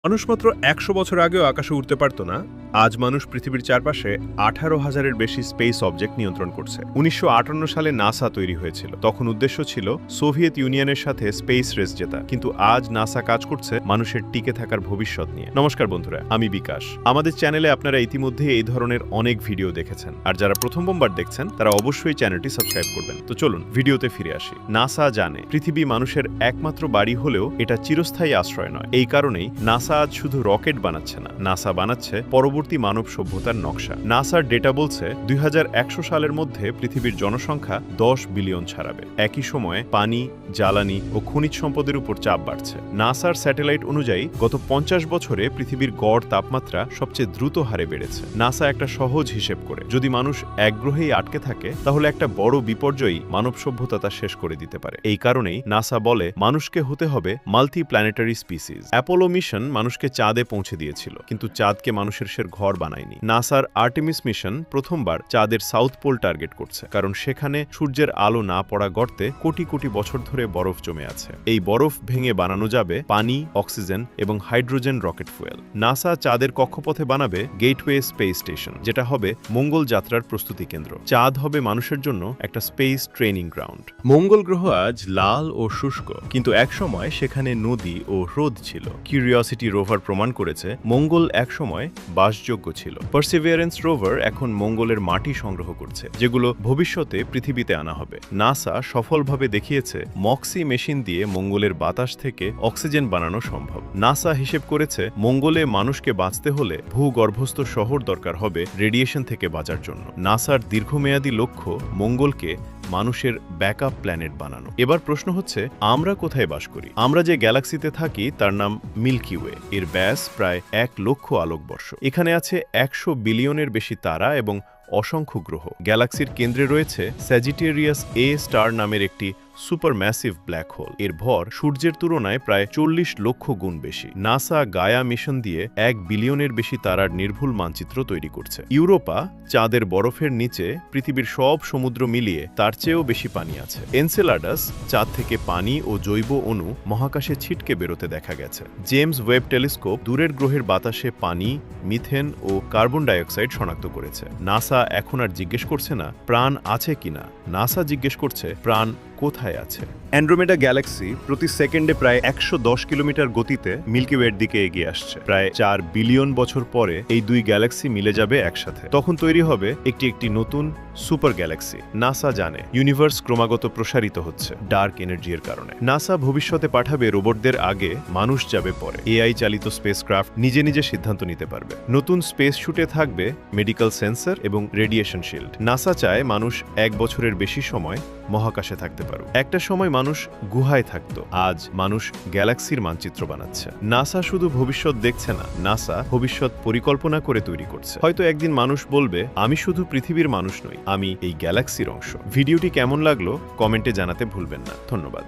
মানুষ মাত্র ১০০ বছর আগেও আকাশে উড়তে পারত না। আজ মানুষ পৃথিবীর চারপাশে ১৮,০০০-এর বেশি স্পেস অবজেক্ট নিয়ন্ত্রণ করছে। ১৯৫৮ সালে নাসা তৈরি হয়েছিল। তখন উদ্দেশ্য ছিল সোভিয়েত ইউনিয়নের সাথে স্পেস রেস জেতা। কিন্তু আজ নাসা কাজ করছে মানুষের টিকে থাকার ভবিষ্যৎ নিয়ে। নমস্কার বন্ধুরা, আমি বিকাশ। আমাদের চ্যানেলে আপনারা ইতিমধ্যে এই ধরনের অনেক ভিডিও দেখেছেন। আর যারা প্রথমবার দেখছেন তারা অবশ্যই চ্যানেলটি সাবস্ক্রাইব করবেন। তো চলুন ভিডিওতে ফিরে আসি। নাসা জানে পৃথিবী মানুষের একমাত্র বাড়ি হলেও এটা চিরস্থায়ী আশ্রয় নয়। এই কারণেই নাসা আজ শুধু রকেট বানাচ্ছে না, নাসা বানাচ্ছে পরবর্তী মানব সভ্যতার নকশা। নাসার ডেটা বলছে ২১০০ সালের মধ্যে পৃথিবীর জনসংখ্যা ১০ বিলিয়ন ছাড়াবে। একই সময়ে পানি, জ্বালানি ও খনিজ সম্পদের উপর চাপ বাড়ছে। নাসার স্যাটেলাইট অনুযায়ী গত ৫০ বছরে পৃথিবীর গড় তাপমাত্রা সবচেয়ে দ্রুত হারে বেড়েছে। নাসা একটা সহজ হিসেব করে, যদি মানুষ এক গ্রহেই আটকে থাকে তাহলে একটা বড় বিপর্যয়ই মানব সভ্যতা তা শেষ করে দিতে পারে। এই কারণেই নাসা বলে মানুষকে হতে হবে multi planetary species. Apollo mission মানুষকে চাঁদে পৌঁছে দিয়েছিল, কিন্তু চাঁদকে মানুষের ঘর বানায়নি। নাসার আর্টেমিস মিশন প্রথমবার চাঁদের সাউথ পোল টার্গেট করছে, কারণ সেখানে সূর্যের আলো না পড়া গর্তে কোটি কোটি বছর ধরে বরফ জমে আছে। এই বরফ ভেঙে বানানো যাবে পানি, অক্সিজেন এবং হাইড্রোজেন রকেট ফুয়েল। নাসা চাঁদের কক্ষপথে বানাবে গেটওয়ে স্পেস স্টেশন, যেটা হবে মঙ্গল যাত্রার প্রস্তুতি কেন্দ্র। চাঁদ হবে মানুষের জন্য একটা স্পেস ট্রেনিং গ্রাউন্ড। মঙ্গল গ্রহ আজ লাল ও শুষ্ক, কিন্তু একসময় সেখানে নদী ও হ্রদ ছিল। কিউরিওসিটি রোভার প্রমাণ করেছে মঙ্গল একসময় বাসযোগ্য ছিল। পার্সিভিয়ারেন্স রোভার এখন মঙ্গলের মাটি সংগ্রহ করছে, যেগুলো ভবিষ্যতে পৃথিবীতে আনা হবে। নাসা সফলভাবে দেখিয়েছে মক্সি মেশিন দিয়ে মঙ্গলের বাতাস থেকে অক্সিজেন বানানো সম্ভব। নাসা হিসেব করেছে মঙ্গলে মানুষকে বাঁচতে হলে ভূগর্ভস্থ শহর দরকার হবে রেডিয়েশন থেকে বাঁচার জন্য। নাসার দীর্ঘমেয়াদী লক্ষ্য মঙ্গলকে মানুষের ব্যাকআপ প্ল্যানেট বানানো। এবার প্রশ্ন হচ্ছে, আমরা কোথায় বাস করি? আমরা যে গ্যালাক্সিতে থাকি তার নাম মিল্কি ওয়ে। এর ব্যাস প্রায় ১,০০,০০০ আলোকবর্ষ। এখানে আছে ১০০ বিলিয়নের বেশি তারা এবং অসংখ্য গ্রহ। গ্যালাক্সির কেন্দ্রে রয়েছে স্যাজিটেরিয়াস এ স্টার নামের একটি সুপার ম্যাসিভ ব্ল্যাক হোল। এর ভর সূর্যের তুলনায় প্রায় ৪০ লক্ষ গুণ বেশি। নাসা গায়া মিশন দিয়ে ১ বিলিয়নের বেশি তারার নির্ভুল মানচিত্র তৈরি করছে। ইউরোপা চাঁদের বরফের নিচে পৃথিবীর সব সমুদ্র মিলিয়ে তার চেয়েও বেশি পানি আছে। এনসেলাডাস চাঁদ থেকে পানি ও জৈব অণু মহাকাশে ছিটকে বেরোতে দেখা গেছে। জেমস ওয়েব টেলিস্কোপ দূরের গ্রহের বাতাসে পানি, মিথেন ও কার্বন ডাইঅক্সাইড শনাক্ত করেছে। নাসা এখন আর জিজ্ঞেস করছে না প্রাণ আছে কিনা, নাসা জিজ্ঞেস করছে প্রাণ কোথায় আছে। অ্যান্ড্রোমেডা গ্যালাক্সি প্রতি সেকেন্ডে প্রায় ১১০ কিলোমিটার গতিতে মিল্কি ওয়ের দিকে এগিয়ে আসছে। প্রায় ৪ বিলিয়ন বছর পরে এই দুই গ্যালাক্সি মিলে যাবে একসাথে। তখন তৈরি হবে একটি নতুন সুপার গ্যালাক্সি। নাসা জানে ইউনিভার্স ক্রমাগত প্রসারিত হচ্ছে ডার্ক এনার্জির কারণে। নাসা ভবিষ্যতে পাঠাবে রোবটদের আগে, মানুষ যাবে পরে। এআই চালিত স্পেসক্রাফট নিজে নিজে সিদ্ধান্ত নিতে পারবে। নতুন স্পেস শুটে থাকবে মেডিকেল সেন্সর এবং রেডিয়েশন শিল্ড। নাসা চায় মানুষ ১ বছরের বেশি সময় মহাকাশে থাকতে পারুক। একটা সময় মানুষ গুহায় থাকত, আজ মানুষ গ্যালাক্সির মানচিত্র বানাচ্ছে। নাসা শুধু ভবিষ্যৎ দেখছে না, নাসা ভবিষ্যৎ পরিকল্পনা করে তৈরি করছে। হয়তো একদিন মানুষ বলবে, আমি শুধু পৃথিবীর মানুষ নই, আমি এই গ্যালাক্সির অংশ। ভিডিওটি কেমন লাগলো কমেন্টে জানাতে ভুলবেন না। ধন্যবাদ।